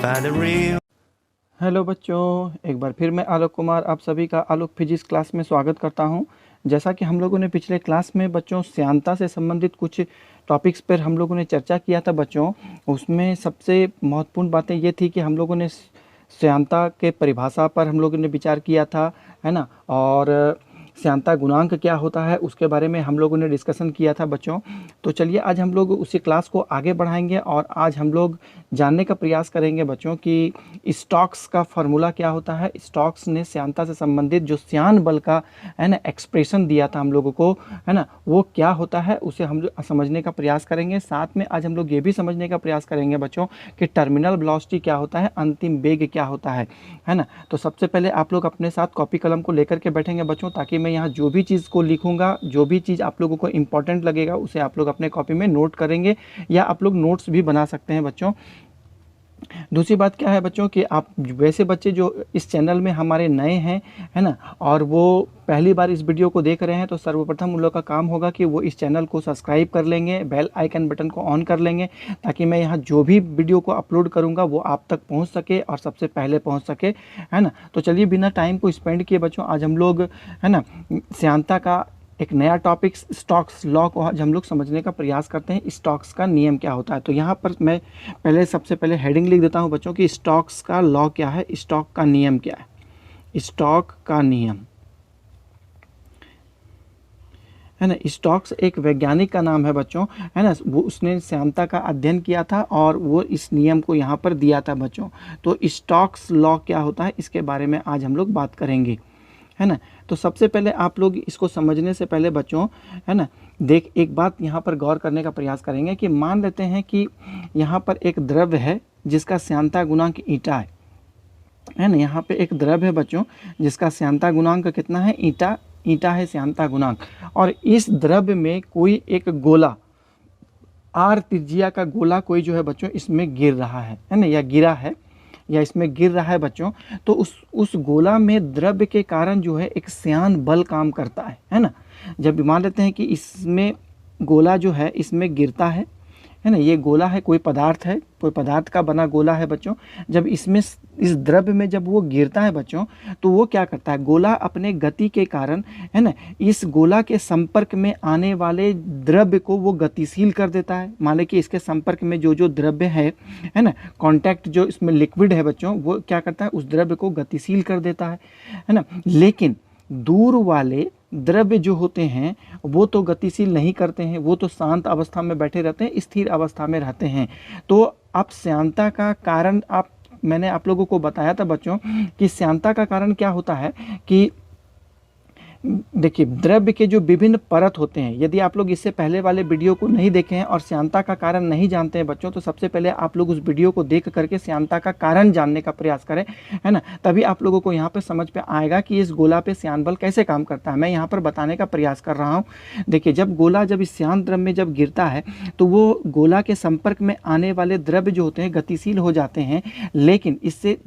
by the real. Hello बच्चों, एक बार फिर मैं आलोक कुमार आप सभी का आलोक फिजिक्स क्लास में स्वागत करता हूं। जैसा कि हम लोगों ने पिछले क्लास में बच्चों श्यानता से संबंधित कुछ टॉपिक्स पर हम लोगों ने चर्चा किया था बच्चों। उसमें सबसे महत्वपूर्ण बातें ये थी कि हम लोगों ने श्यानता के परिभाषा पर हम लोगों ने विचार किया था, है ना। और श्यानता गुणांक क्या होता है उसके बारे में हम लोगों ने डिस्कशन किया था बच्चों। तो चलिए आज हम लोग उसी क्लास को आगे बढ़ाएंगे और आज हम लोग जानने का प्रयास करेंगे बच्चों कि स्टोक्स का फार्मूला क्या होता है। स्टोक्स ने श्यानता से संबंधित जो श्यान बल का, है ना, एक्सप्रेशन दिया था हम लोगों को, है ना, वो क्या होता है उसे हम लोग समझने का प्रयास करेंगे। साथ में आज हम लोग ये भी समझने का प्रयास करेंगे बच्चों कि टर्मिनल वेलोसिटी क्या होता है, अंतिम वेग क्या होता है ना। तो सबसे पहले आप लोग अपने साथ कॉपी कलम को लेकर के बैठेंगे बच्चों, ताकि मैं यहाँ जो भी चीज़ को लिखूंगा, जो भी चीज़ आप लोगों को इंपॉर्टेंट लगेगा उसे आप लोग अपने कॉपी में नोट करेंगे, या आप लोग नोट्स भी बना सकते हैं बच्चों। दूसरी बात क्या है बच्चों कि आप वैसे बच्चे जो इस चैनल में हमारे नए हैं, है ना, और वो पहली बार इस वीडियो को देख रहे हैं, तो सर्वप्रथम उन लोग का काम होगा कि वो इस चैनल को सब्सक्राइब कर लेंगे, बेल आइकन बटन को ऑन कर लेंगे, ताकि मैं यहाँ जो भी वीडियो को अपलोड करूँगा वो आप तक पहुँच सके और सबसे पहले पहुँच सके, है ना। तो चलिए बिना टाइम को स्पेंड किए बच्चों आज हम लोग, है ना, श्यानता का एक नया टॉपिक स्टोक्स लॉ को आज हम लोग समझने का प्रयास करते हैं। स्टोक्स का नियम क्या होता है, तो यहाँ पर मैं सबसे पहले हेडिंग लिख देता हूँ बच्चों कि स्टोक्स का लॉ क्या है, स्टोक का नियम क्या है। स्टोक का नियम, है ना। स्टोक्स एक वैज्ञानिक का नाम है बच्चों, है ना। वो उसने श्यानता का अध्ययन किया था और वो इस नियम को यहाँ पर दिया था बच्चों। तो स्टोक्स लॉ क्या होता है इसके बारे में आज हम लोग बात करेंगे, है ना। तो सबसे पहले आप लोग इसको समझने से पहले बच्चों, है ना, एक बात यहाँ पर गौर करने का प्रयास करेंगे कि मान लेते हैं कि यहाँ पर एक द्रव्य है जिसका श्यानता गुणांक ईटा है ना। यहाँ पे एक द्रव्य है बच्चों जिसका श्यानता गुणांक कितना है, ईटा है श्यानता गुणांक। और इस द्रव्य में कोई एक गोला, आर त्रिज्या का गोला कोई जो है बच्चों इसमें गिर रहा है ना, या गिरा है, या इसमें गिर रहा है बच्चों। तो उस गोला में द्रव्य के कारण जो है एक श्यान बल काम करता है ना। जब मान लेते हैं कि इसमें गोला जो है इसमें गिरता है ना, ये गोला है, कोई पदार्थ है, कोई पदार्थ का बना गोला है बच्चों। जब इसमें इस द्रव्य में जब वो गिरता है बच्चों, तो वो क्या करता है, गोला अपने गति के कारण, है ना, इस गोला के संपर्क में आने वाले द्रव्य को वो गतिशील कर देता है। मान लें कि इसके संपर्क में जो जो द्रव्य है ना, कांटेक्ट जो इसमें लिक्विड है बच्चों, वो क्या करता है, उस द्रव्य को गतिशील कर देता है ना। लेकिन दूर वाले द्रव्य जो होते हैं वो तो गतिशील नहीं करते हैं, वो तो शांत अवस्था में बैठे रहते हैं, स्थिर अवस्था में रहते हैं। तो अब श्यानता का कारण मैंने आप लोगों को बताया था बच्चों कि श्यानता का कारण क्या होता है कि देखिए द्रव्य के जो विभिन्न परत होते हैं, यदि आप लोग इससे पहले वाले वीडियो को नहीं देखे हैं और श्यानता का कारण नहीं जानते हैं बच्चों, तो सबसे पहले आप लोग उस वीडियो को देख करके श्यानता का कारण जानने का प्रयास करें, है ना। तभी आप लोगों को यहाँ पे समझ पे आएगा कि इस गोला पे श्यान बल कैसे काम करता है। मैं यहाँ पर बताने का प्रयास कर रहा हूँ। देखिए जब गोला जब इस श्यान द्रव्य में जब गिरता है तो वो गोला के संपर्क में आने वाले द्रव्य जो होते हैं गतिशील हो जाते हैं, लेकिन इससे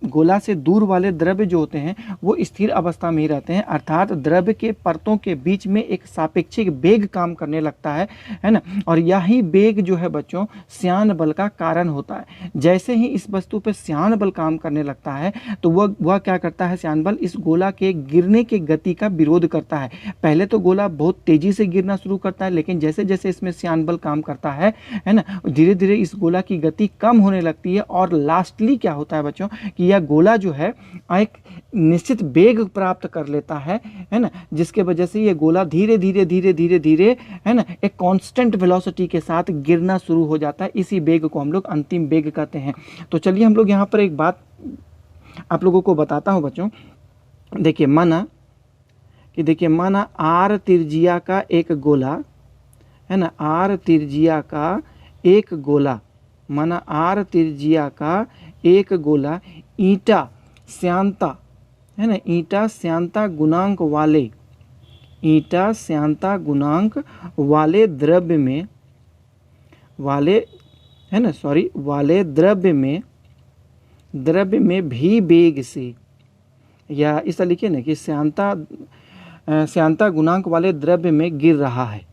गोला से दूर वाले द्रव्य जो होते हैं वो स्थिर अवस्था में ही रहते हैं। अर्थात द्रव्य के परतों के बीच में एक सापेक्षिक वेग काम करने लगता है ना। और यही वेग जो है बच्चों श्यान बल का कारण होता है। जैसे ही इस वस्तु पर श्यान बल काम करने लगता है तो वह क्या करता है, श्यान बल इस गोला के गिरने के गति का विरोध करता है। पहले तो गोला बहुत तेजी से गिरना शुरू करता है, लेकिन जैसे जैसे इसमें श्यान बल काम करता है ना, धीरे धीरे इस गोला की गति कम होने लगती है। और लास्टली क्या होता है बच्चों कि यह गोला जो है एक निश्चित वेग प्राप्त कर लेता है ना, जिसके वजह से ये गोला धीरे धीरे धीरे धीरे धीरे, है ना, एक कांस्टेंट वेलोसिटी के साथ गिरना शुरू हो जाता है। इसी वेग को हम लोग अंतिम वेग कहते हैं। तो चलिए हम लोग यहाँ पर एक बात आप लोगों को बताता हूँ बच्चों। देखिए माना आर त्रिज्या का एक गोला, है ना, आर त्रिज्या का एक गोला, माना आर त्रिज्या का एक गोला ईटा श्यानता, है ना, ईटा श्यानता गुणांक वाले द्रव्य में द्रव्य में भी वेग से, या इस तरीके ना कि श्यानता गुणांक वाले द्रव्य में गिर रहा है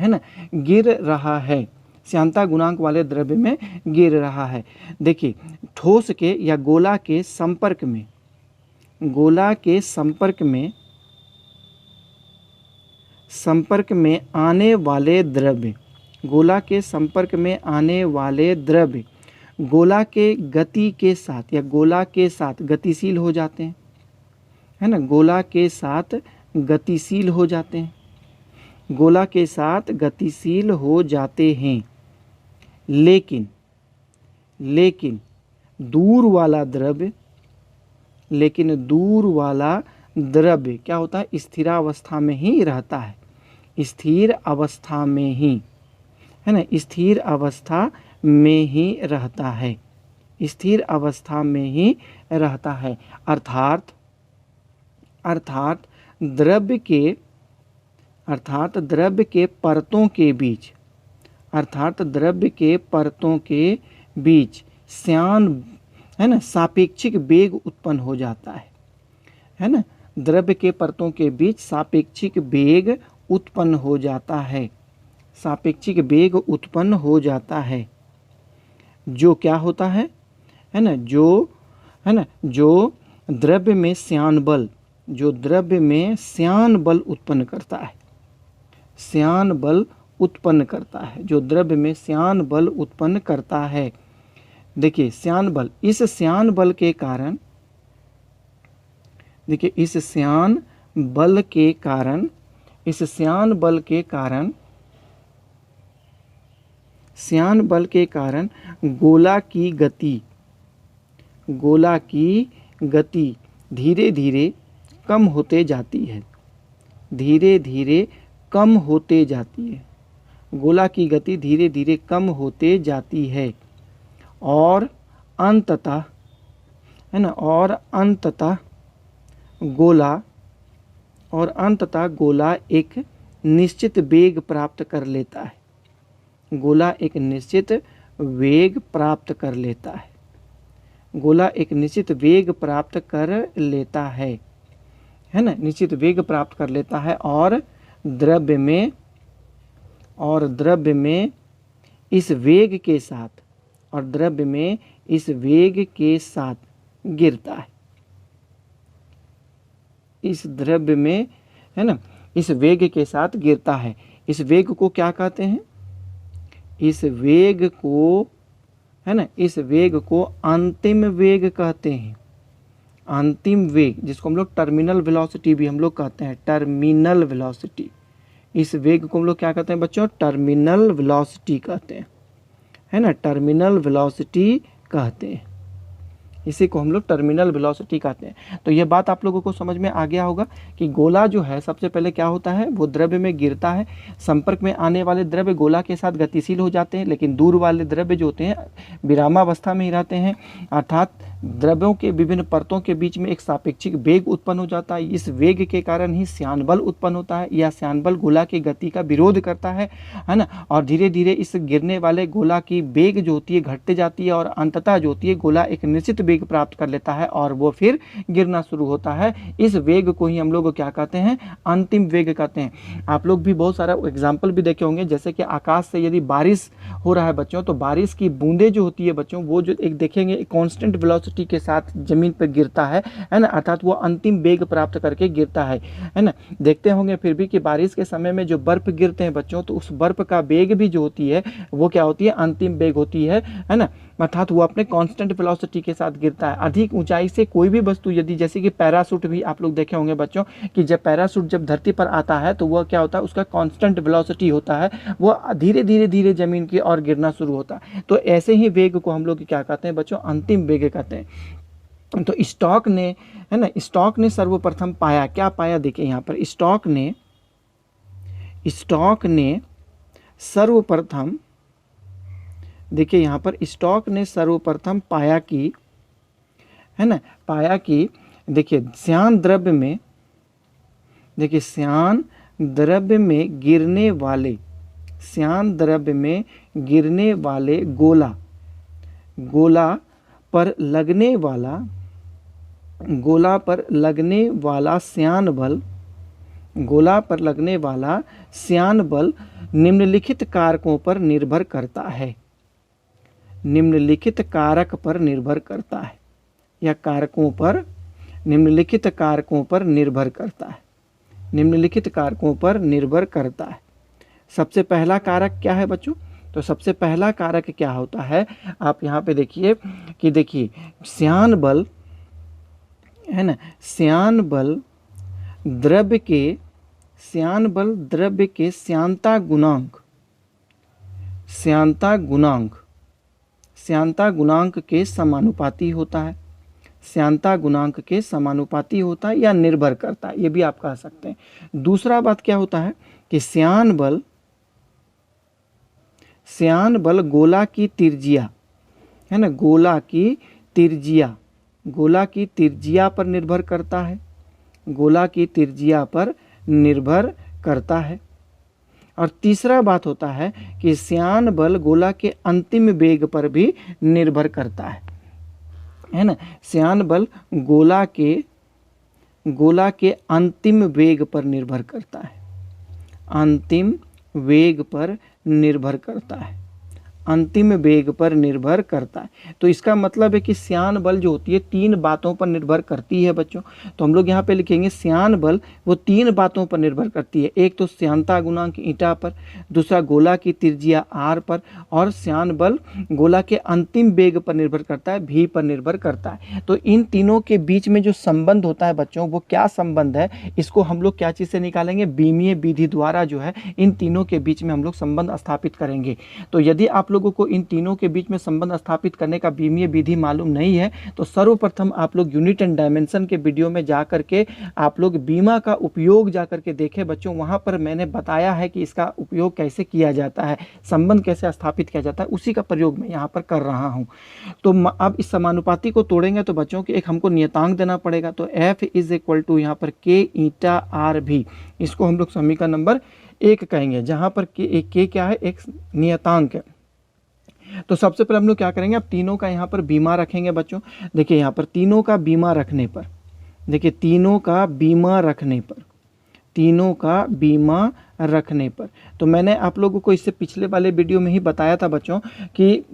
ना, गिर रहा है, श्यानता गुणांक वाले द्रव्य में गिर रहा है। देखिए, ठोस के या गोला के संपर्क में, गोला के संपर्क में आने वाले द्रव्य, गोला के संपर्क में आने वाले द्रव्य गोला के गति के साथ या गोला के साथ गतिशील हो जाते हैं, है ना, गोला के साथ गतिशील हो जाते हैं, गोला के साथ गतिशील हो जाते हैं। लेकिन दूर वाला द्रव्य क्या होता है, स्थिरावस्था में ही रहता है, स्थिर अवस्था में ही, है ना, स्थिर अवस्था में ही रहता है, स्थिर अवस्था में ही रहता है। अर्थात द्रव्य के परतों के बीच श्यान, है ना, सापेक्षिक वेग उत्पन्न हो जाता है ना, द्रव्य के परतों के बीच सापेक्षिक वेग उत्पन्न हो जाता है, सापेक्षिक वेग उत्पन्न हो जाता है, जो क्या होता है ना, जो द्रव्य में श्यान बल, जो द्रव्य में श्यान बल उत्पन्न करता है, श्यान बल उत्पन्न करता है, जो द्रव्य में श्यान बल उत्पन्न करता है। देखिए, श्यान बल, इस श्यान बल के कारण, देखिए इस श्यान बल के कारण, श्यान बल के कारण गोला की गति धीरे धीरे कम होते जाती है, धीरे धीरे कम होते जाती है, गोला की गति धीरे धीरे कम होते जाती है, और अंततः, है ना, और अंततः गोला एक निश्चित वेग प्राप्त कर लेता है, गोला एक निश्चित वेग प्राप्त कर लेता है, गोला एक निश्चित वेग प्राप्त कर लेता है ना, निश्चित वेग प्राप्त कर लेता है, और द्रव्य में इस वेग के साथ, और द्रव्य में इस वेग के साथ गिरता है, इस द्रव्य में, है ना, इस वेग के साथ गिरता है। इस वेग को क्या कहते हैं, इस वेग को, है ना, इस वेग को अंतिम वेग कहते हैं, अंतिम वेग, जिसको हम लोग टर्मिनल वेलोसिटी भी हम लोग कहते हैं, टर्मिनल वेलोसिटी, इस वेग को हम लोग क्या कहते हैं बच्चों, टर्मिनल वेलोसिटी कहते हैं, है ना, टर्मिनल वेलोसिटी कहते हैं, इसी को हम लोग टर्मिनल वेलोसिटी कहते हैं। तो ये बात आप लोगों को समझ में आ गया होगा कि गोला जो है सबसे पहले क्या होता है, वो द्रव्य में गिरता है, संपर्क में आने वाले द्रव्य गोला के साथ गतिशील हो जाते हैं, लेकिन दूर वाले द्रव्य जो होते हैं विरामावस्था में ही रहते हैं, अर्थात द्रव्यों के विभिन्न परतों के बीच में एक सापेक्षिक वेग उत्पन्न हो जाता है। इस वेग के कारण ही श्यान बल उत्पन्न होता है, यह श्यान बल गोला की गति का विरोध करता है ना, और धीरे धीरे इस गिरने वाले गोला की वेग जो होती है घटते जाती है, और अंततः जो होती है गोला एक निश्चित वेग प्राप्त कर लेता है और वो फिर गिरना शुरू होता है। इस वेग को ही हम लोग क्या कहते हैं, अंतिम वेग कहते हैं। आप लोग भी बहुत सारा एग्जाम्पल भी देखे होंगे, जैसे कि आकाश से यदि बारिश हो रहा है बच्चों, तो बारिश की बूंदे जो होती है बच्चों, वो जो एक देखेंगे कांस्टेंट वेलोसिटी के साथ जमीन पर गिरता है ना, अर्थात वो अंतिम वेग प्राप्त करके गिरता है ना। देखते होंगे फिर भी कि बारिश के समय में जो बर्फ गिरते हैं बच्चों, तो उस बर्फ का वेग भी जो होती है वो क्या होती है, अंतिम वेग होती है ना, अर्थात वो अपने कांस्टेंट वेलोसिटी के साथ गिरता है। अधिक ऊंचाई से कोई भी वस्तु यदि, जैसे कि पैराशूट भी आप लोग देखे होंगे बच्चों, कि जब पैराशूट जब धरती पर आता है तो वह क्या होता है, उसका कांस्टेंट वेलोसिटी होता है, वो धीरे धीरे धीरे जमीन की ओर गिरना शुरू होता है। तो ऐसे ही वेग को हम लोग क्या कहते हैं बच्चों, अंतिम वेग कहते हैं। तो स्टॉक ने, है ना, स्टॉक ने सर्वप्रथम पाया, क्या पाया, देखिए यहाँ पर स्टॉक ने सर्वप्रथम, देखिए यहाँ पर स्टॉक ने सर्वप्रथम पाया कि, है ना, पाया कि देखिए श्यान द्रव्य में, देखिए श्यान द्रव्य में गिरने वाले, श्यान द्रव्य में गिरने वाले गोला पर लगने वाला श्यान बल, गोला पर लगने वाला श्यान बल निम्नलिखित कारकों पर निर्भर करता है। निम्नलिखित कारक पर निर्भर करता है, या कारकों पर, निम्नलिखित कारकों पर निर्भर करता है। निम्नलिखित कारकों पर निर्भर करता है। सबसे पहला कारक क्या है बच्चों? तो सबसे पहला कारक क्या होता है, आप यहाँ पे देखिए कि देखिए श्यान बल है ना, श्यान बल द्रव्य के, श्यान बल द्रव्य के श्यानता गुणांक, श्यानता गुणांक, श्यानता गुणांक के समानुपाती होता है। श्यानता गुणांक के समानुपाती होता है या निर्भर करता है, ये भी आप कह सकते हैं। दूसरा बात क्या होता है कि श्यान बल गोला की त्रिज्या है ना, गोला की त्रिज्या, गोला की त्रिज्या पर निर्भर करता है, गोला की त्रिज्या पर निर्भर करता है। और तीसरा बात होता है कि श्यान बल गोला के अंतिम वेग पर भी निर्भर करता है ना। श्यान बल गोला के अंतिम वेग पर निर्भर करता है, अंतिम वेग पर निर्भर करता है, अंतिम वेग पर निर्भर करता है। तो इसका मतलब है कि श्यान बल जो होती है 3 बातों पर निर्भर करती है बच्चों। तो हम लोग यहाँ पे लिखेंगे श्यान बल वो 3 बातों पर निर्भर करती है। एक तो श्यानता गुणांक ईटा पर, दूसरा गोला की त्रिज्या आर पर, और श्यान बल गोला के अंतिम वेग पर निर्भर करता है, भी पर निर्भर करता है। तो इन तीनों के बीच में जो संबंध होता है बच्चों, वो क्या संबंध है, इसको हम लोग क्या चीज़ से निकालेंगे, बीमीय विधि द्वारा जो है इन तीनों के बीच में हम लोग संबंध स्थापित करेंगे। तो यदि आप लोगों को इन तीनों के बीच में संबंध स्थापित करने का बीमीय विधि मालूम नहीं है, तो सर्वप्रथम आप लोग यूनिट एंड डायमेंशन के वीडियो में जा करके आप लोग बीमा का उपयोग जा करके देखें बच्चों। वहां पर मैंने बताया है कि इसका उपयोग कैसे किया जाता है, संबंध कैसे स्थापित किया जाता है, उसी का प्रयोग मैं यहाँ पर कर रहा हूँ। तो अब इस समानुपाती को तोड़ेंगे तो बच्चों की एक हमको नियतांक देना पड़ेगा। तो F इज इक्वल टू यहाँ पर K ईटा आर भी, इसको हम लोग समीकरण नंबर 1 कहेंगे, जहाँ पर K क्या है, एक नियतांक है। तो सबसे पहले हम लोग क्या करेंगे, अब तीनों का यहाँ पर बीमा रखेंगे बच्चों। देखिए यहाँ पर तीनों का बीमा रखने पर, देखिए तीनों का बीमा रखने पर, तीनों का बीमा रखने पर, तो मैंने आप लोगों को इससे पिछले वाले वीडियो में ही बताया था बच्चों कि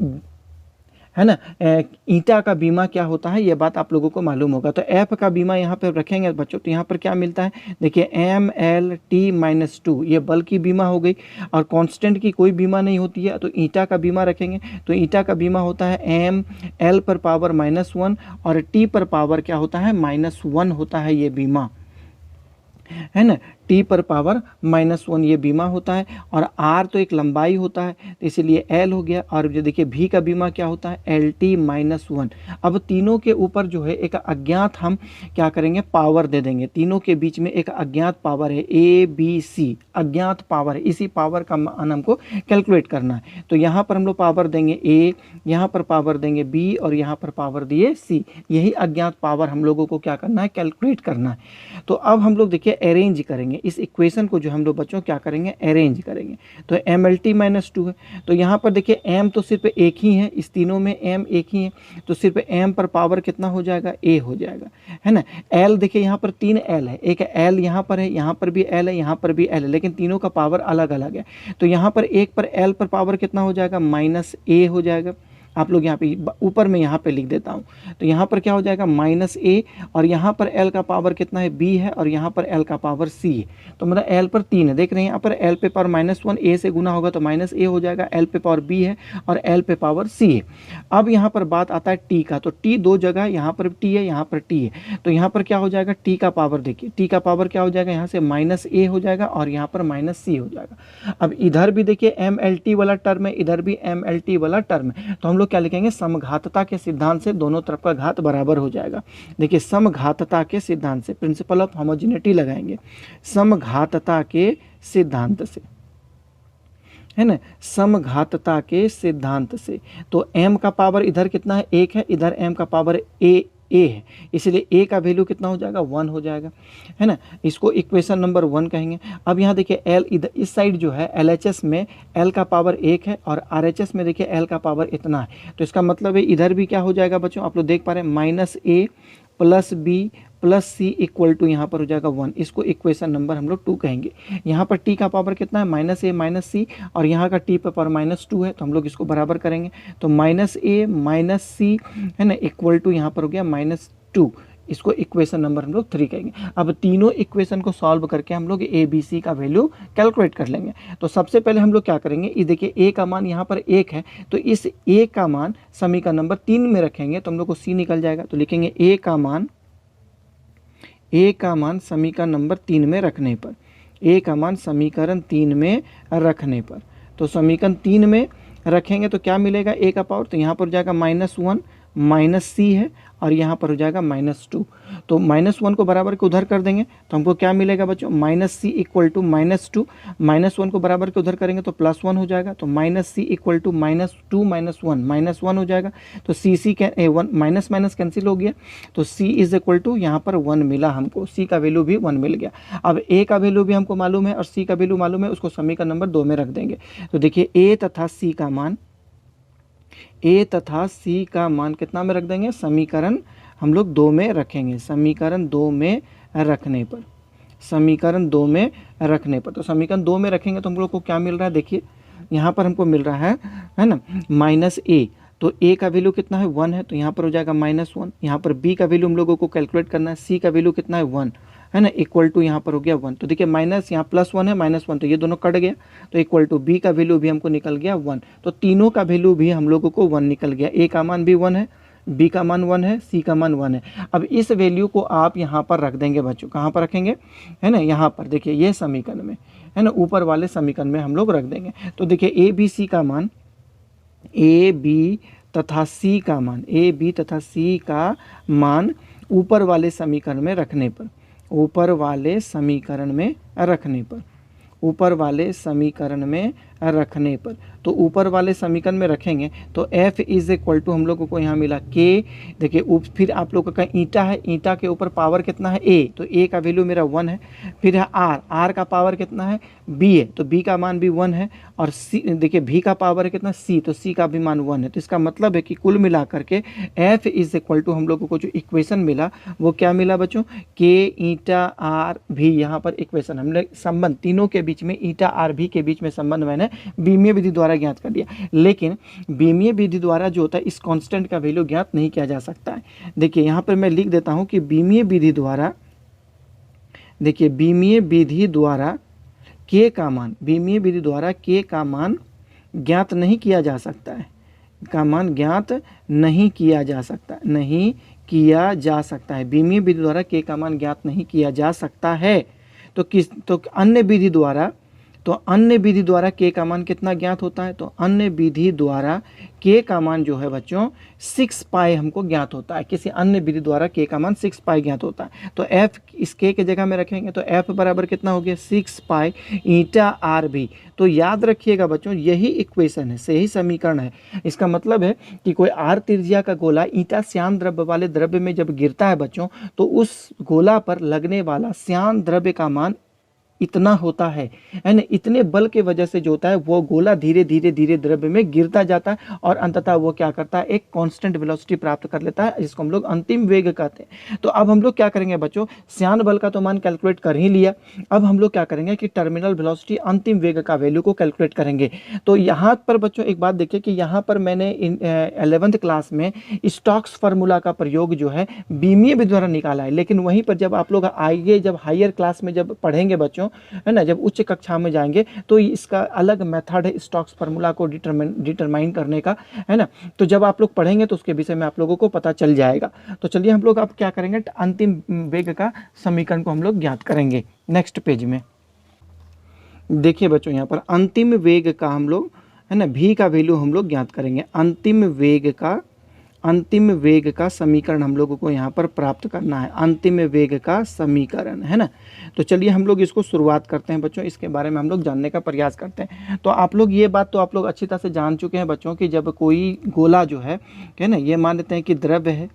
है ना, ईटा का बीमा क्या होता है, ये बात आप लोगों को मालूम होगा। तो एफ का बीमा यहाँ पे रखेंगे बच्चों, तो यहाँ पर क्या मिलता है, देखिए ML_T-2, ये बल की बीमा हो गई, और कांस्टेंट की कोई बीमा नहीं होती है। तो ईटा का बीमा रखेंगे, तो ईटा का बीमा होता है ML पर पावर -1 और T पर पावर क्या होता है, -1 होता है ये बीमा, है ना, T पर पावर -1 ये बीमा होता है। और R तो एक लंबाई होता है, तो इसीलिए L हो गया। और जो देखिए V का बीमा क्या होता है, LT-1। अब तीनों के ऊपर जो है एक अज्ञात हम क्या करेंगे, पावर दे देंगे। तीनों के बीच में एक अज्ञात पावर है, ABC अज्ञात पावर है। इसी पावर का मान हमको कैलकुलेट करना है। तो यहाँ पर हम लोग पावर देंगे A, यहाँ पर पावर देंगे B, और यहाँ पर पावर दिए C। यही अज्ञात पावर हम लोगों को क्या करना है, कैलकुलेट करना है। तो अब हम लोग देखिए अरेंज करेंगे इस इक्वेशन को, जो हम लोग बच्चों क्या करेंगे, अरेंज करेंगे। तो MLT-2 है, तो यहाँ पर देखिए M तो सिर्फ एक ही है, इस तीनों में M एक ही है, तो सिर्फ M पर पावर कितना हो जाएगा, A हो जाएगा, है ना। L देखिए यहाँ पर 3 L है, एक L यहाँ पर है, यहाँ पर भी L है, यहाँ पर भी L है, लेकिन तीनों का पावर अलग अलग है। तो यहाँ पर एक पर L पर पावर कितना हो जाएगा, -A हो जाएगा। आप लोग यहाँ पे ऊपर में यहाँ पे लिख देता हूँ, तो यहाँ पर क्या हो जाएगा, -A, और यहाँ पर L का पावर कितना है, B है, और यहाँ पर L का पावर C है। तो मतलब L पर 3 है, देख रहे हैं यहाँ पर L पे पावर -1, A से गुना होगा तो -A हो जाएगा, L पे पावर B है और L पे पावर C है। अब यहाँ पर बात आता है T का, तो T 2 जगह, यहाँ पर T है, यहाँ पर T है, तो यहाँ पर क्या हो जाएगा, T का पावर देखिए, T का पावर क्या हो जाएगा, यहाँ से -A हो जाएगा और यहाँ पर -C हो जाएगा। अब इधर भी देखिए MLT वाला टर्म है, इधर भी MLT वाला टर्म है, तो हम लोग क्या लिखेंगे, समघातता के सिद्धांत से दोनों तरफ का घात बराबर हो जाएगा। देखिए समघातता के सिद्धांत से, प्रिंसिपल ऑफ होमोजेनिटी लगाएंगे, समघातता के सिद्धांत से, है ना, समघातता के सिद्धांत से। तो m का पावर इधर कितना है, 1 है, इधर m का पावर a है, इसलिए a का वैल्यू कितना हो जाएगा, 1 हो जाएगा, है ना। इसको इक्वेशन नंबर 1 कहेंगे। अब यहाँ देखिए L इधर इस साइड जो है LHS में L का पावर 1 है और RHS में देखिए L का पावर इतना है, तो इसका मतलब है इधर भी क्या हो जाएगा बच्चों, आप लोग देख पा रहे हैं, -A + B plus C equal to यहाँ पर हो जाएगा 1। इसको इक्वेशन नंबर हम लोग 2 कहेंगे। यहाँ पर टी का पावर कितना है, माइनस ए माइनस सी, और यहाँ का टी पर पावर -2 है, तो हम लोग इसको बराबर करेंगे। तो माइनस ए माइनस सी है ना इक्वल टू यहाँ पर हो गया -2। इसको इक्वेशन नंबर हम लोग 3 कहेंगे। अब तीनों इक्वेशन को सॉल्व करके हम लोग ए बी सी का वैल्यू कैलकुलेट कर लेंगे। तो सबसे पहले हम लोग क्या करेंगे, ये देखिए ए का मान यहाँ पर 1 है, तो इस ए का मान समीकरण नंबर 3 में रखेंगे तो हम लोग को सी निकल जाएगा। तो लिखेंगे ए का मान समीकरण नंबर 3 में रखने पर, ए का मान समीकरण 3 में रखने पर, तो समीकरण 3 में रखेंगे तो क्या मिलेगा, ए का पावर, तो यहाँ पर हो जाएगा -1 माइनस सी है, और यहाँ पर हो जाएगा -2। तो -1 को बराबर के उधर कर देंगे तो हमको क्या मिलेगा बच्चों, माइनस सी इक्वल टू -2, -1 को बराबर के उधर करेंगे तो +1 हो जाएगा। तो माइनस सी इक्वल टू -2 -1 -1 हो जाएगा। तो सी वन माइनस माइनस कैंसिल हो गया, तो सी इज इक्वल टू यहाँ पर 1 मिला हमको, सी का वैल्यू भी 1 मिल गया। अब ए का वैल्यू भी हमको मालूम है और सी का वैल्यू मालूम है, उसको समीकरण नंबर 2 में रख देंगे। तो देखिए ए तथा सी का मान कितना में रख देंगे, समीकरण हम लोग 2 में रखेंगे, समीकरण 2 में रखने पर, तो समीकरण 2 में रखेंगे तो हम लोग को क्या मिल रहा है, देखिए यहाँ पर हमको मिल रहा है ना -a, तो a का वैल्यू कितना है 1 है, तो यहाँ पर हो जाएगा -1। यहाँ पर b का वैल्यू हम लोगों को कैलकुलेट करना है, c का वैल्यू कितना है 1 है ना, इक्वल टू यहाँ पर हो गया 1। तो देखिए माइनस यहाँ +1 है, -1, तो ये दोनों कट गया, तो इक्वल टू b का वैल्यू भी हमको निकल गया 1। तो तीनों का वैल्यू भी हम लोगों को 1 निकल गया, a का मान भी 1 है, b का मान 1 है, c का मान 1 है। अब इस वैल्यू को आप यहाँ पर रख देंगे बच्चों, कहाँ पर रखेंगे, है ना, यहाँ पर देखिए ये समीकरण में, है ना, ऊपर वाले समीकरण में हम लोग रख देंगे। तो देखिए ए बी तथा सी का मान ऊपर वाले समीकरण में रखने पर, ऊपर वाले समीकरण में रखने पर, तो ऊपर वाले समीकरण में रखेंगे तो f इज इक्वल टू हम लोगों को यहाँ मिला k। देखिए फिर आप लोगों का ईंटा है, ईंटा के ऊपर पावर कितना है a, तो a का वैल्यू मेरा 1 है। फिर है r का पावर कितना है b है, तो b का मान भी 1 है। और c देखिए v का पावर है कितना c, तो c का भी मान 1 है। तो इसका मतलब है कि कुल मिला करके f इज इक्वल टू हम लोगों को जो इक्वेशन मिला वो क्या मिला बच्चों, k ईंटा r भी, यहाँ पर इक्वेशन हमने संबंध तीनों के बीच में, ईंटा r भी के बीच में संबंध मैंने बीमीय विधि द्वारा ज्ञात कर दिया। लेकिन बीमीय विधि द्वारा जो होता है इस कांस्टेंट का वैल्यू ज्ञात नहीं किया जा सकता है। देखिए यहाँ पर मैं लिख देता हूँ कि बीमीय विधि द्वारा, देखिए बीमीय विधि द्वारा k का मान ज्ञात नहीं किया जा सकता है, बीमीय विधि द्वारा k का मान ज्ञात नहीं किया जा सकता है। तो अन्य विधि द्वारा k का मान कितना ज्ञात होता है, तो अन्य विधि द्वारा k का मान जो है बच्चों 6 पाई हमको ज्ञात होता है, किसी अन्य विधि द्वारा k का मान 6 पाई ज्ञात होता है। तो f इस k के जगह में रखेंगे तो f बराबर कितना हो गया 6 पाई ईंटा r भी। तो याद रखिएगा बच्चों यही इक्वेशन है, सही समीकरण है। इसका मतलब है कि कोई r त्रिज्या का गोला ईंटा श्यान द्रव्य वाले द्रव्य में जब गिरता है बच्चों, तो उस गोला पर लगने वाला श्यान द्रव्य का मान इतना होता है ना, इतने बल के वजह से जो होता है वो गोला धीरे धीरे द्रव्य में गिरता जाता है और अंततः वो क्या करता है, एक कांस्टेंट वेलोसिटी प्राप्त कर लेता है, जिसको हम लोग अंतिम वेग कहते हैं। तो अब हम लोग क्या करेंगे बच्चों, श्यान बल का तो मान कैलकुलेट कर ही लिया, अब हम लोग क्या करेंगे कि टर्मिनल वेलोसिटी अंतिम वेग का वैल्यू को कैलकुलेट करेंगे। तो यहाँ पर बच्चों एक बात देखिए कि यहाँ पर मैंने 11th क्लास में स्टोक्स फार्मूला का प्रयोग जो है बीमीय विधि द्वारा निकाला है, लेकिन वहीं पर जब आप लोग आगे जब हायर क्लास में जब पढ़ेंगे बच्चों, है ना, जब उच्च कक्षा में जाएंगे तो इसका अलग मेथड है स्टोक्स फार्मूला को डिटरमाइन करने का, है ना। तो जब आप लोग पढ़ेंगे तो उसके विषय में आप लोगों को पता चल जाएगा। तो चलिए हम लोग अब क्या करेंगे, अंतिम वेग का समीकरण को हम लोग ज्ञात करेंगे। नेक्स्ट पेज में देखिए बच्चों, यहाँ पर अंतिम वेग का हम लोग, है ना, v का वैल्यू हम लोग ज्ञात करेंगे। अंतिम वेग का समीकरण हम लोगों को यहाँ पर प्राप्त करना है, अंतिम वेग का समीकरण, है ना। तो चलिए हम लोग इसको शुरुआत करते हैं बच्चों, इसके बारे में हम लोग जानने का प्रयास करते हैं। तो आप लोग ये बात तो आप लोग अच्छी तरह से जान चुके हैं बच्चों कि जब कोई गोला जो है ना, ये मान लेते हैं कि द्रव्य है,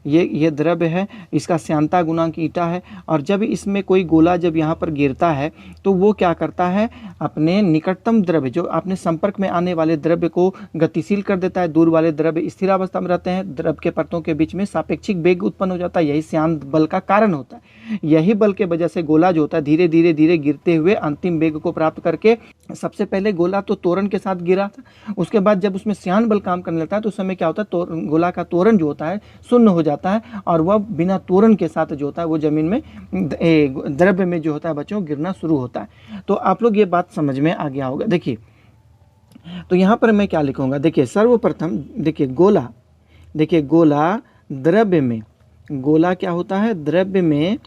ये द्रव्य है, इसका श्यानता गुणांक ईटा है। और जब इसमें कोई गोला जब यहाँ पर गिरता है तो वो क्या करता है, अपने निकटतम द्रव्य जो अपने संपर्क में आने वाले द्रव्य को गतिशील कर देता है, दूर वाले द्रव्य स्थिर अवस्था में रहते हैं, द्रव्य के परतों के बीच में सापेक्षिक वेग उत्पन्न हो जाता है। यही श्यान बल का कारण होता है। यही बल के वजह से गोला जो होता है धीरे धीरे धीरे गिरते हुए अंतिम वेग को प्राप्त करके, सबसे पहले गोला तो त्वरण के साथ गिरा था, उसके बाद जब उसमें श्यान बल काम करने लगता है तो उस समय क्या होता है, गोला का त्वरण जो होता है शून्य हो जाता है और वह बिना त्वरण के साथ जो होता है वो जमीन में द्रव्य में जो होता है बच्चों गिरना शुरू होता है। तो आप लोग ये बात समझ में आ गया होगा। देखिए तो यहाँ पर मैं क्या लिखूंगा, देखिए सर्वप्रथम देखिए गोला द्रव्य में, गोला क्या होता है, द्रव्य में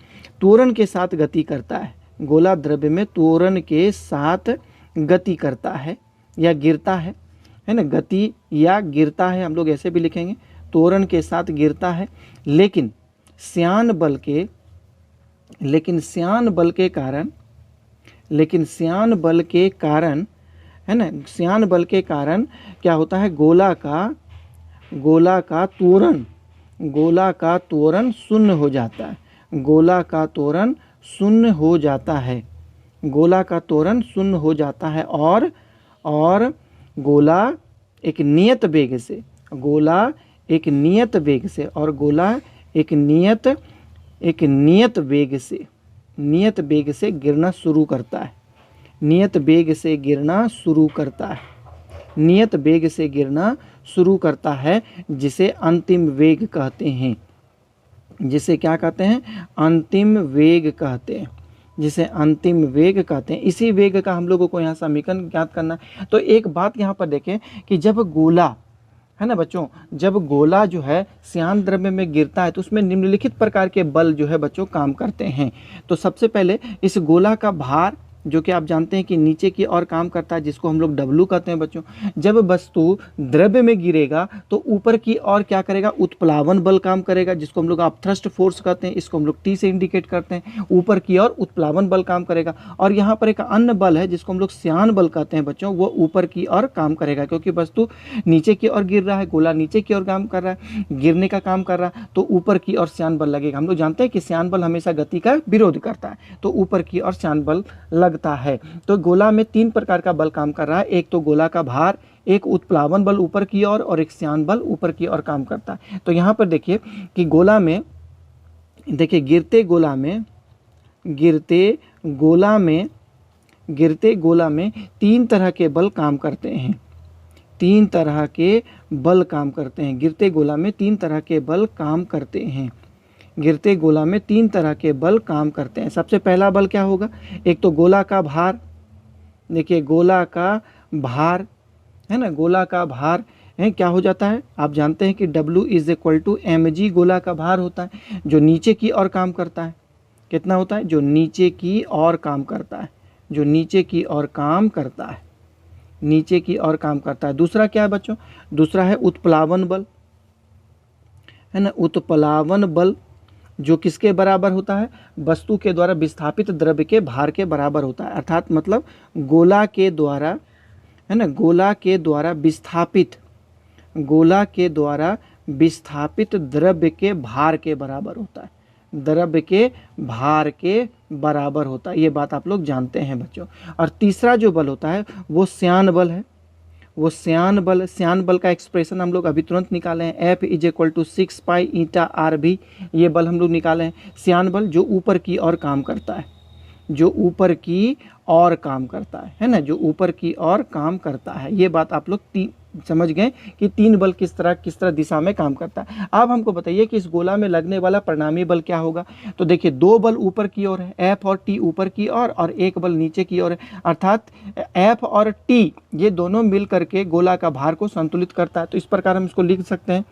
त्वरण के साथ गति करता है। गोला द्रव्य में त्वरण के साथ गति करता है या गिरता है ना, गति या गिरता है, हम लोग ऐसे भी लिखेंगे, त्वरण के साथ गिरता है। लेकिन श्यान बल के कारण है ना, श्यान बल के कारण क्या होता है, गोला का त्वरण शून्य हो जाता है। गोला का त्वरण शून्य हो जाता है। गोला का त्वरण शून्य हो जाता है और गोला एक नियत वेग से, गोला एक नियत वेग से और गोला एक नियत वेग से गिरना शुरू करता है। नियत वेग से गिरना शुरू करता है। नियत वेग से गिरना शुरू करता है, जिसे अंतिम वेग कहते हैं। जिसे क्या कहते हैं, अंतिम वेग कहते हैं। जिसे अंतिम वेग कहते हैं। इसी वेग का हम लोगों को यहाँ समीकरण ज्ञात करना है। तो एक बात यहाँ पर देखें कि जब गोला है ना बच्चों, जब गोला जो है श्यान द्रव्य में गिरता है तो उसमें निम्नलिखित प्रकार के बल जो है बच्चों काम करते हैं। तो सबसे पहले इस गोला का भार जो कि आप जानते हैं कि नीचे की ओर काम करता है, जिसको हम लोग W कहते हैं बच्चों। जब वस्तु द्रव्य में गिरेगा तो ऊपर की ओर क्या करेगा, उत्प्लावन बल काम करेगा, जिसको हम लोग अपथ्रस्ट फोर्स कहते हैं। इसको हम लोग T से इंडिकेट करते हैं। ऊपर की ओर उत्प्लावन बल काम करेगा। और यहाँ पर एक अन्य बल है जिसको हम लोग श्यान बल कहते हैं बच्चों, वो ऊपर की ओर काम करेगा, क्योंकि वस्तु नीचे की ओर गिर रहा है, गोला नीचे की ओर काम कर रहा है, गिरने का काम कर रहा है, तो ऊपर की ओर श्यान बल लगेगा। हम लोग जानते हैं कि श्यान बल हमेशा गति का विरोध करता है, तो ऊपर की ओर श्यान बल लगता है। तो गोला में 3 प्रकार का बल काम कर रहा है। एक तो गोला का भार, एक उत्प्लावन बल ऊपर की ओर और एक श्यान बल ऊपर की ओर काम करता है। तो यहाँ पर देखिए कि गोला में, देखिए गिरते गोला में 3 तरह के बल काम करते हैं। 3 तरह के बल काम करते हैं। गिरते गोला में 3 तरह के बल काम करते हैं। गिरते गोला में 3 तरह के बल काम करते हैं। सबसे पहला बल क्या होगा, एक तो गोला का भार। देखिए गोला का भार है ना, गोला का भार है क्या हो जाता है, आप जानते हैं कि W = mg गोला का भार होता है, जो नीचे की ओर काम करता है। कितना होता है, जो नीचे की ओर काम करता है, जो नीचे की ओर काम करता है, नीचे की ओर काम करता है। दूसरा क्या है बच्चों, दूसरा है उत्प्लावन बल है ना। उत्प्लावन बल जो किसके बराबर होता है, वस्तु के द्वारा विस्थापित द्रव्य के भार के बराबर होता है। अर्थात मतलब गोला के द्वारा है ना, गोला के द्वारा विस्थापित द्रव्य के भार के बराबर होता है। द्रव्य के भार के बराबर होता है, ये बात आप लोग जानते हैं बच्चों। और तीसरा जो बल होता है वो श्यान बल है। वो श्यान बल का एक्सप्रेशन हम लोग अभी तुरंत निकाले हैं। F = 6 पाई ईटा RV, ये बल हम लोग निकाले हैं। श्यान बल जो ऊपर की ओर काम करता है, जो ऊपर की ओर काम करता है ना, जो ऊपर की ओर काम करता है। ये बात आप लोग समझ गए कि 3 बल किस तरह दिशा में काम करता है। अब हमको बताइए कि इस गोला में लगने वाला परिणामी बल क्या होगा। तो देखिए 2 बल ऊपर की ओर है, F और T ऊपर की ओर, और 1 बल नीचे की ओर है। अर्थात F और T ये दोनों मिल करके गोला का भार को संतुलित करता है। तो इस प्रकार हम इसको लिख सकते हैं।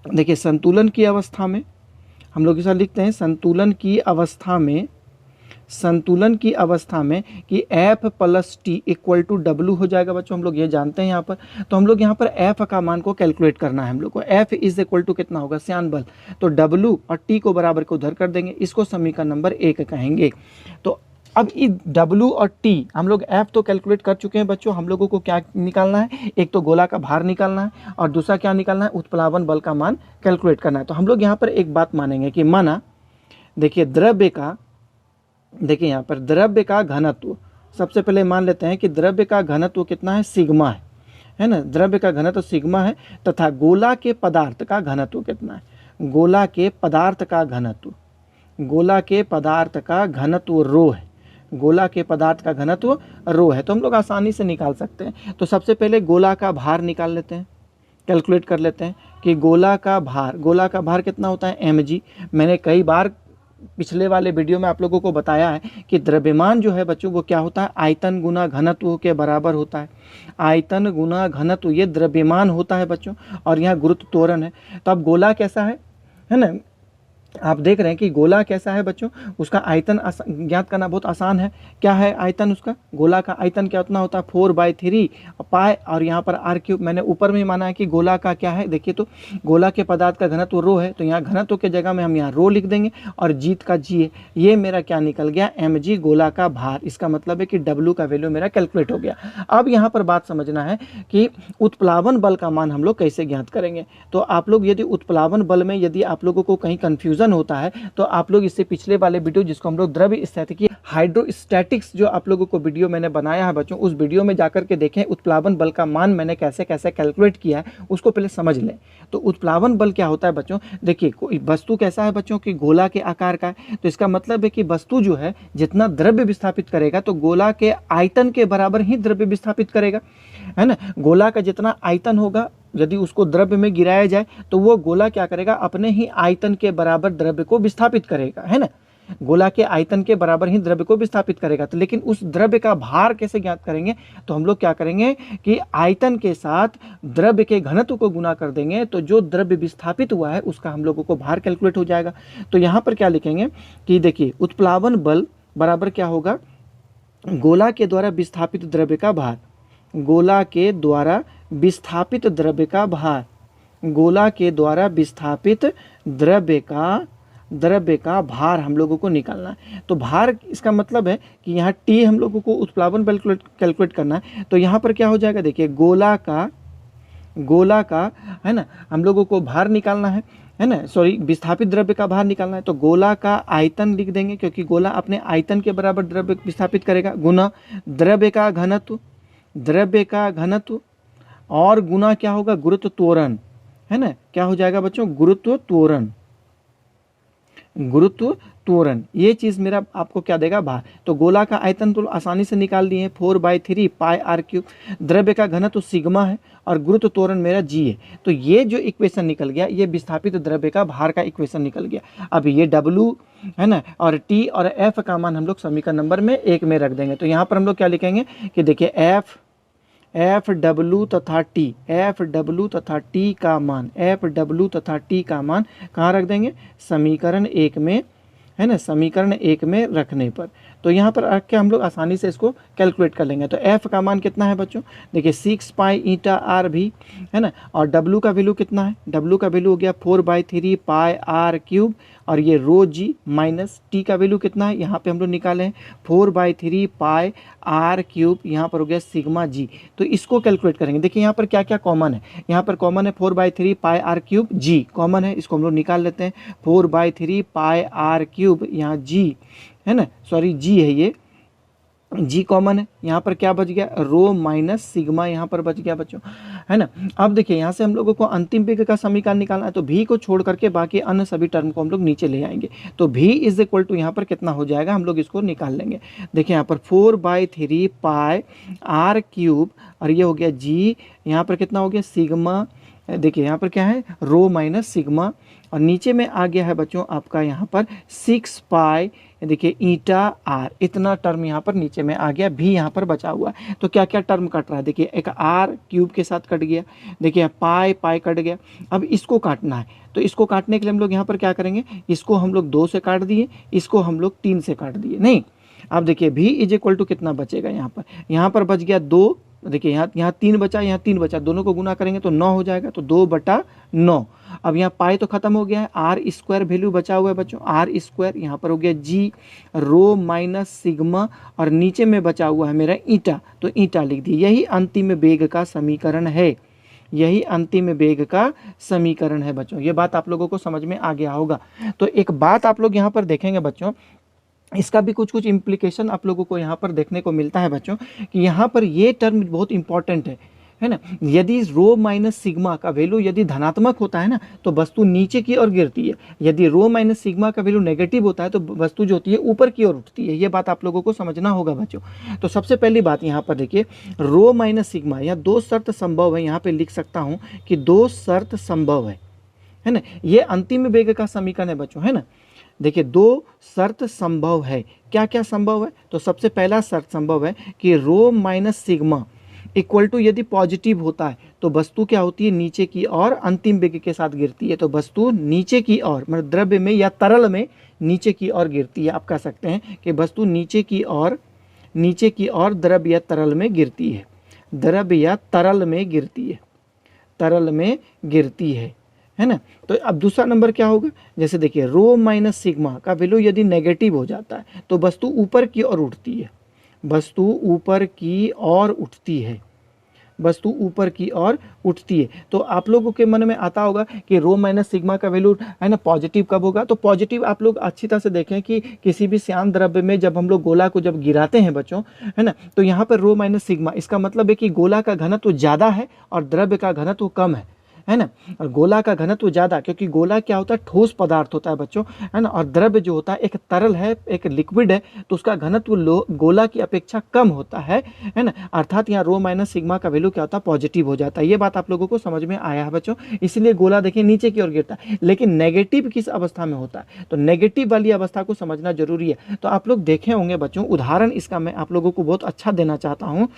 देखिए संतुलन की अवस्था में हम लोग ऐसा लिखते हैं, संतुलन की अवस्था में कि F + T = W हो जाएगा बच्चों। हम लोग ये जानते हैं यहाँ पर। तो हम लोग यहाँ पर F का मान को कैलकुलेट करना है हम लोग को। F = कितना होगा, श्यान बल, तो W और T को बराबर को उधर कर देंगे। इसको समीकरण नंबर 1 कहेंगे। तो अब इस W और T हम लोग F तो कैलकुलेट कर चुके हैं बच्चों, हम लोगों को क्या निकालना है, एक तो गोला का भार निकालना है और दूसरा क्या निकालना है, उत्प्लावन बल का मान कैलकुलेट करना है। तो हम लोग यहाँ पर एक बात मानेंगे कि माना देखिए द्रव्य का, देखिए यहाँ पर द्रव्य का घनत्व, सबसे पहले मान लेते हैं कि द्रव्य का घनत्व कितना है, सिग्मा है ना, द्रव्य का घनत्व सिग्मा है, तथा गोला के पदार्थ का घनत्व कितना है, गोला के पदार्थ का घनत्व, गोला के पदार्थ का घनत्व रो है, गोला के पदार्थ का घनत्व रो है। तो हम लोग आसानी से निकाल सकते हैं। तो सबसे पहले गोला का भार निकाल लेते हैं, कैलकुलेट कर लेते हैं कि गोला का भार कितना होता है, mg। मैंने कई बार पिछले वाले वीडियो में आप लोगों को बताया है कि द्रव्यमान जो है बच्चों वो क्या होता है, आयतन गुना घनत्व के बराबर होता है, आयतन गुना घनत्व, ये द्रव्यमान होता है बच्चों, और यहाँ गुरुत्व त्वरण है। तो अब गोला कैसा है ना, आप देख रहे हैं कि गोला कैसा है बच्चों, उसका आयतन ज्ञात करना बहुत आसान है। क्या है आयतन उसका, गोला का आयतन क्या उतना होता है, 4/3 पाई, और यहाँ पर r3। मैंने ऊपर में माना है कि गोला का क्या है, देखिए तो गोला के पदार्थ का घनत्व रो है, तो यहाँ घनत्व के जगह में हम यहाँ रो लिख देंगे, और जीत का जी है, ये मेरा क्या निकल गया, mg गोला का भार। इसका मतलब है कि W का वैल्यू मेरा कैलकुलेट हो गया। अब यहाँ पर बात समझना है कि उत्प्लावन बल का मान हम लोग कैसे ज्ञात करेंगे। तो आप लोग यदि उत्प्लावन बल में यदि आप लोगों को कहीं कन्फ्यूजन होता है तो आप लोग इससे पिछले वाले वीडियो जिसको हम लोग द्रव्य स्थितिकी हाइड्रोस्टैटिक्स जो आप लोगों को वीडियो मैंने बनाया है बच्चों, उस वीडियो में जाकर के देखें उत्प्लावन बल का मान मैंने कैसे कैसे कैलकुलेट किया है, उसको पहले समझ लें। तो उत्प्लावन बल क्या होता है बच्चों, देखिए कोई वस्तु कैसा है बच्चों कि गोला के आकार का है, तो इसका मतलब है कि वस्तु जो है जितना द्रव्य विस्थापित करेगा तो गोला के आयतन के बराबर ही द्रव्य विस्थापित करेगा, है ना। गोला का जितना आयतन होगा यदि उसको द्रव्य में गिराया जाए तो वो गोला क्या करेगा, अपने ही आयतन के बराबर द्रव्य को विस्थापित करेगा, है ना। गोला के आयतन के बराबर ही द्रव्य को विस्थापित करेगा। तो लेकिन उस द्रव्य का भार कैसे ज्ञात करेंगे, तो हम लोग क्या करेंगे कि आयतन के साथ द्रव्य के घनत्व को गुना कर देंगे, तो जो द्रव्य विस्थापित हुआ है उसका हम लोगों को भार कैलकुलेट हो जाएगा। तो यहाँ पर क्या लिखेंगे कि देखिए उत्प्लावन बल बराबर क्या होगा, गोला के द्वारा विस्थापित द्रव्य का भार, गोला के द्वारा विस्थापित द्रव्य का भार, गोला के द्वारा विस्थापित द्रव्य का भार हम लोगों को निकालना है। तो भार इसका मतलब है कि यहाँ T हम लोगों को उत्प्लावन बल कैलकुलेट करना है। तो यहाँ पर क्या हो जाएगा, देखिए गोला का है ना, हम लोगों को भार निकालना है ना, सॉरी विस्थापित द्रव्य का भार निकालना है। तो गोला का आयतन लिख देंगे क्योंकि गोला अपने आयतन के बराबर द्रव्य विस्थापित करेगा, गुना द्रव्य का घनत्व और गुना क्या होगा, गुरुत्व त्वरण, है ना। क्या हो जाएगा बच्चों, गुरुत्व त्वरण, ये चीज मेरा आपको क्या देगा, भार। तो गोला का आयतन तो आसानी से निकाल दिए, 4/3 पाई r3, द्रव्य का घनत्व सिग्मा है और गुरुत्व त्वरण मेरा g है। तो ये जो इक्वेशन निकल गया ये विस्थापित द्रव्य का भार का इक्वेशन निकल गया। अब ये W है ना और T और F का मान हम लोग समीकरण नंबर में 1 में रख देंगे। तो यहाँ पर हम लोग क्या लिखेंगे कि देखिए FW तथा T का मान, FW तथा T का मान कहाँ रख देंगे, समीकरण 1 में, है ना, समीकरण 1 में रखने पर। तो यहाँ पर रख के हम लोग आसानी से इसको कैलकुलेट कर लेंगे। तो F का मान कितना है बच्चों, देखिए 6 पाई ईटा R भी, है ना, और W का वैल्यू कितना है, W का वैल्यू हो गया 4/3 पाई R3, और ये रो G माइनस T का वैल्यू कितना है, यहाँ पे हम लोग निकाले हैं 4/3 पाई R3, यहाँ पर हो गया सिग्मा G। तो इसको कैलकुलेट करेंगे। देखिए यहाँ पर क्या क्या कॉमन है, यहाँ पर कॉमन है 4/3 पाई R3, G कॉमन है, इसको हम लोग निकाल लेते हैं 4/3 पाई R3, यहाँ G है ना, सॉरी G है, ये G कॉमन है। यहाँ पर क्या बच गया, रो माइनस सिग्मा यहाँ पर बच गया बच्चों, है ना। अब देखिए यहाँ से हम लोगों को अंतिम वेग का समीकरण निकालना है। तो V को छोड़ करके बाकी अन्य सभी टर्म को हम लोग नीचे ले आएंगे। तो V इज इक्वल टू यहाँ पर कितना हो जाएगा, हम लोग इसको निकाल लेंगे। देखिए यहाँ पर 4/3 पाई R3 और ये हो गया G, यहाँ पर कितना हो गया सिग्मा, देखिए यहाँ पर क्या है रो माइनस सिग्मा, और नीचे में आ गया है बच्चों आपका यहाँ पर 6 पाई, देखिए ईटा R, इतना टर्म यहाँ पर नीचे में आ गया, भी यहाँ पर बचा हुआ है। तो क्या क्या टर्म कट रहा है, देखिए एक R3 के साथ कट गया, देखिए पाई कट गया। अब इसको काटना है, तो इसको काटने के लिए हम लोग यहाँ पर क्या करेंगे, इसको हम लोग 2 से काट दिए, इसको हम लोग 3 से काट दिए, नहीं। अब देखिए V इज इक्वल टू कितना बचेगा, यहाँ पर बच गया 2 देखिए यहाँ 3 बचा, यहाँ 3 बचा, दोनों को गुना करेंगे तो 9 हो जाएगा, तो 2/9। अब यहाँ पाई तो खत्म हो गया है, आर स्क्वायर वैल्यू बचा हुआ है बच्चों, आर स्क्वायर यहाँ पर हो गया जी, रो माइनस सिग्मा, और नीचे में बचा हुआ है मेरा ईटा, तो ईटा लिख दी। यही अंतिम वेग का समीकरण है, यही अंतिम वेग का समीकरण है बच्चों। ये बात आप लोगों को समझ में आ गया होगा। तो एक बात आप लोग यहाँ पर देखेंगे बच्चों, इसका भी कुछ कुछ इम्प्लीकेशन आप लोगों को यहाँ पर देखने को मिलता है बच्चों, कि यहाँ पर ये टर्म बहुत इंपॉर्टेंट है ना। यदि रो माइनस सिग्मा का वैल्यू यदि धनात्मक होता है ना तो वस्तु नीचे की ओर गिरती है, यदि रो माइनस सिग्मा का वैल्यू नेगेटिव होता है तो वस्तु जो होती है ऊपर की ओर उठती है। ये बात आप लोगों को समझना होगा बच्चों। तो सबसे पहली बात यहाँ पर देखिए, रो माइनस सिग्मा, यहाँ 2 शर्त संभव है, यहाँ पे लिख सकता हूँ कि 2 शर्त संभव है ना। ये अंतिम वेग का समीकरण है बच्चों, है ना। देखिए 2 शर्त संभव है, क्या क्या संभव है, तो सबसे पहला शर्त संभव है कि rho minus sigma equal to यदि पॉजिटिव होता है तो वस्तु क्या होती है, नीचे की ओर अंतिम वेग के साथ गिरती है। तो वस्तु नीचे की ओर, मतलब द्रव्य में या तरल में नीचे की ओर गिरती है। आप कह सकते हैं कि वस्तु नीचे की ओर द्रव्य या तरल में गिरती है, द्रव्य या तरल में गिरती है, तरल में गिरती है ना। तो अब दूसरा नंबर क्या होगा, जैसे देखिए रो माइनस सिग्मा का वैल्यू यदि नेगेटिव हो जाता है तो वस्तु ऊपर की ओर उठती है, वस्तु ऊपर की ओर उठती है, वस्तु ऊपर की ओर उठती है। तो आप लोगों के मन में आता होगा कि रो माइनस सिग्मा का वैल्यू है ना पॉजिटिव कब होगा। तो पॉजिटिव आप लोग अच्छी तरह से देखें कि किसी भी श्यान द्रव्य में जब हम लोग गोला को जब गिराते हैं बच्चों, है ना, तो यहाँ पर रो माइनस सिग्मा, इसका मतलब है कि गोला का घनत्व ज़्यादा है और द्रव्य का घनत्व कम है ना। और गोला का घनत्व ज़्यादा, क्योंकि गोला क्या होता है, ठोस पदार्थ होता है बच्चों, है ना, और द्रव्य जो होता है एक तरल है, एक लिक्विड है, तो उसका घनत्व गोला की अपेक्षा कम होता है ना। अर्थात यहाँ रो माइनस सिग्मा का वैल्यू क्या होता है, पॉजिटिव हो जाता है। ये बात आप लोगों को समझ में आया है बच्चों। इसलिए गोला देखिए नीचे की ओर गिरता है, लेकिन नेगेटिव किस अवस्था में होता है, तो नेगेटिव वाली अवस्था को समझना जरूरी है। तो आप लोग देखे होंगे बच्चों, उदाहरण इसका मैं आप लोगों को बहुत अच्छा देना चाहता हूँ।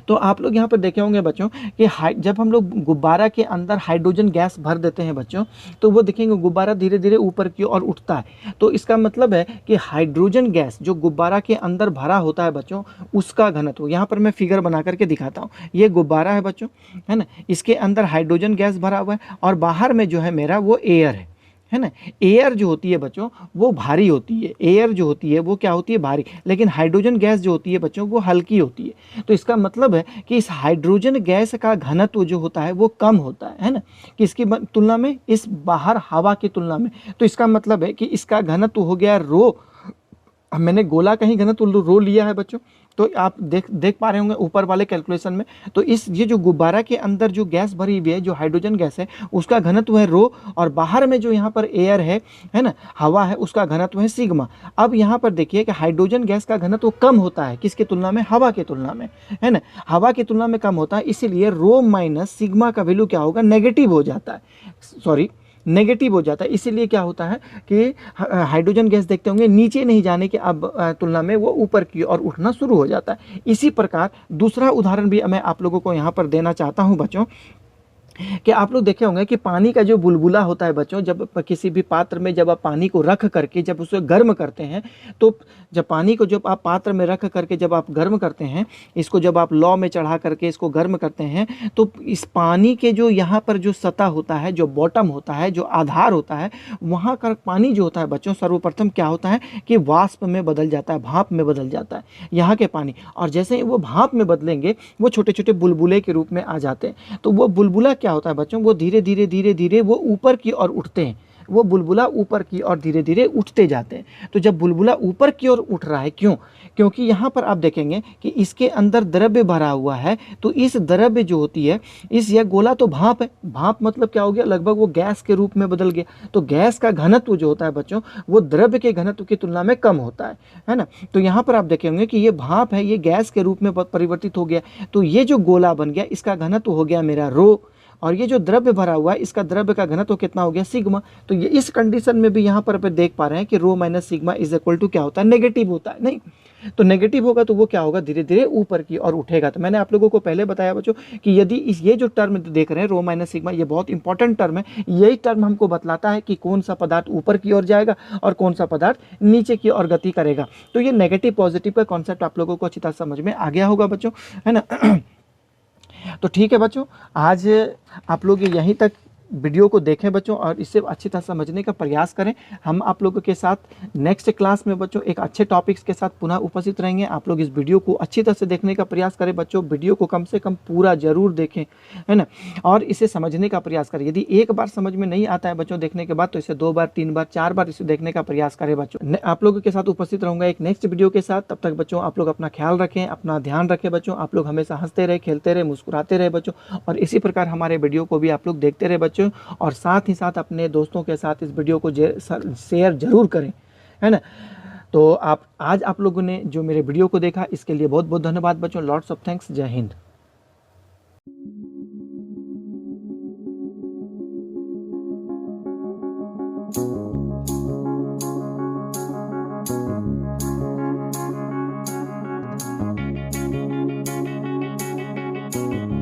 तो आप लोग यहाँ पर देखे होंगे बच्चों कि जब हम लोग गुब्बारा के अंदर हाइड्रोजन गैस भर देते हैं बच्चों, तो वो देखेंगे गुब्बारा धीरे धीरे ऊपर की ओर उठता है। तो इसका मतलब है कि हाइड्रोजन गैस जो गुब्बारा के अंदर भरा होता है बच्चों, उसका घनत्व, यहाँ पर मैं फिगर बना करके दिखाता हूँ। ये गुब्बारा है बच्चों, है ना, इसके अंदर हाइड्रोजन गैस भरा हुआ है और बाहर में जो है मेरा वो एयर है ना। एयर जो होती है बच्चों वो भारी होती है, एयर जो होती है वो क्या होती है, भारी, लेकिन हाइड्रोजन गैस जो होती है बच्चों वो हल्की होती है। तो इसका मतलब है कि इस हाइड्रोजन गैस का घनत्व जो होता है वो कम होता है ना, किसकी तुलना में, इस बाहर हवा की तुलना में। तो इसका मतलब है कि इसका घनत्व हो गया रो, मैंने गोला का ही घनत्व रो लिया है बच्चों, तो आप देख पा रहे होंगे ऊपर वाले कैलकुलेशन में। तो ये जो गुब्बारा के अंदर जो गैस भरी हुई है, जो हाइड्रोजन गैस है, उसका घनत्व है रो, और बाहर में जो यहाँ पर एयर है ना, हवा है, उसका घनत्व है सिग्मा। अब यहाँ पर देखिए कि हाइड्रोजन गैस का घनत्व कम होता है, किसके तुलना में, हवा के तुलना में, है ना, हवा की तुलना में कम होता है। इसीलिए रो माइनस सिग्मा का वैल्यू क्या होगा, नेगेटिव हो जाता है, सॉरी नेगेटिव हो जाता है। इसीलिए क्या होता है कि हाइड्रोजन गैस देखते होंगे नीचे नहीं जाने के अब तुलना में वो ऊपर की ओर उठना शुरू हो जाता है। इसी प्रकार दूसरा उदाहरण भी मैं आप लोगों को यहाँ पर देना चाहता हूँ बच्चों, कि आप लोग देखे होंगे कि पानी का जो बुलबुला होता है बच्चों, जब किसी भी पात्र में जब आप पानी को रख करके जब उसे गर्म करते हैं, तो जब पानी को जब आप पात्र में रख करके जब आप गर्म करते हैं, इसको जब आप लौ में चढ़ा करके इसको गर्म करते हैं, तो इस पानी के जो यहाँ पर जो सतह होता है, जो बॉटम होता है, जो आधार होता है, वहाँ का पानी जो होता है बच्चों, सर्वप्रथम क्या होता है कि वाष्प में बदल जाता है, भाप में बदल जाता है यहाँ के पानी। और जैसे ही वो भाप में बदलेंगे वो छोटे छोटे बुलबुले के रूप में आ जाते हैं। तो वो बुलबुला क्या होता है बच्चों, वो धीरे धीरे वो ऊपर की ओर उठते हैं, वो बुलबुला ऊपर की ओर धीरे धीरे उठते जाते हैं। तो जब बुलबुला ऊपर की ओर उठ रहा है, क्यों, क्योंकि यहाँ पर आप देखेंगे कि इसके अंदर द्रव्य भरा हुआ है। तो इस द्रव्य जो होती है, यह गोला तो भाप है, भाप मतलब क्या हो गया, लगभग वो गैस के रूप में बदल गया। तो गैस का घनत्व जो होता है बच्चों, वो द्रव्य के घनत्व की तुलना में कम होता है ना। तो यहाँ पर आप देखेंगे कि ये भाप है, ये गैस के रूप में परिवर्तित हो गया। तो ये जो गोला बन गया, इसका घनत्व हो गया मेरा रो, और ये जो द्रव्य भरा हुआ है इसका द्रव्य का घनत्व कितना हो गया, सिग्मा। तो ये इस कंडीशन में भी यहाँ पर अपन देख पा रहे हैं कि rho minus sigma is equal to क्या होता है, नेगेटिव होता है। नहीं तो नेगेटिव होगा तो वो क्या होगा, धीरे धीरे ऊपर की ओर उठेगा। तो मैंने आप लोगों को पहले बताया बच्चों कि यदि ये जो टर्म देख रहे हैं रो माइनस सिग्मा, ये बहुत इंपॉर्टेंट टर्म है। यही टर्म हमको बतलाता है कि कौन सा पदार्थ ऊपर की ओर जाएगा और कौन सा पदार्थ नीचे की ओर गति करेगा। तो ये नेगेटिव पॉजिटिव का कॉन्सेप्ट आप लोगों को अच्छी तरह समझ में आ गया होगा बच्चों, है ना। तो ठीक है बच्चों, आज आप लोग यहीं तक वीडियो को देखें बच्चों और इससे अच्छी तरह समझने का प्रयास करें। हम आप लोगों के साथ नेक्स्ट क्लास में बच्चों एक अच्छे टॉपिक्स के साथ पुनः उपस्थित रहेंगे। आप लोग इस वीडियो को अच्छी तरह से देखने का प्रयास करें बच्चों, वीडियो को कम से कम पूरा जरूर देखें, है ना, और इसे समझने का प्रयास करें। यदि एक बार समझ में नहीं आता है बच्चों देखने के बाद, तो इसे 2 बार 3 बार 4 बार इसे देखने का प्रयास करें बच्चों। आप लोगों के साथ उपस्थित रहूंगा एक नेक्स्ट वीडियो के साथ। तब तक बच्चों आप लोग अपना ख्याल रखें, अपना ध्यान रखें बच्चों। आप लोग हमेशा हंसते रहे, खेलते रहे, मुस्कुराते रहे बच्चों, और इसी प्रकार हमारे वीडियो को भी आप लोग देखते रहे बच्चों। और साथ ही साथ अपने दोस्तों के साथ इस वीडियो को शेयर जरूर करें, है ना। तो आज आप लोगों ने जो मेरे वीडियो को देखा इसके लिए बहुत बहुत धन्यवाद बच्चों। Lots of thanks. जय हिंद।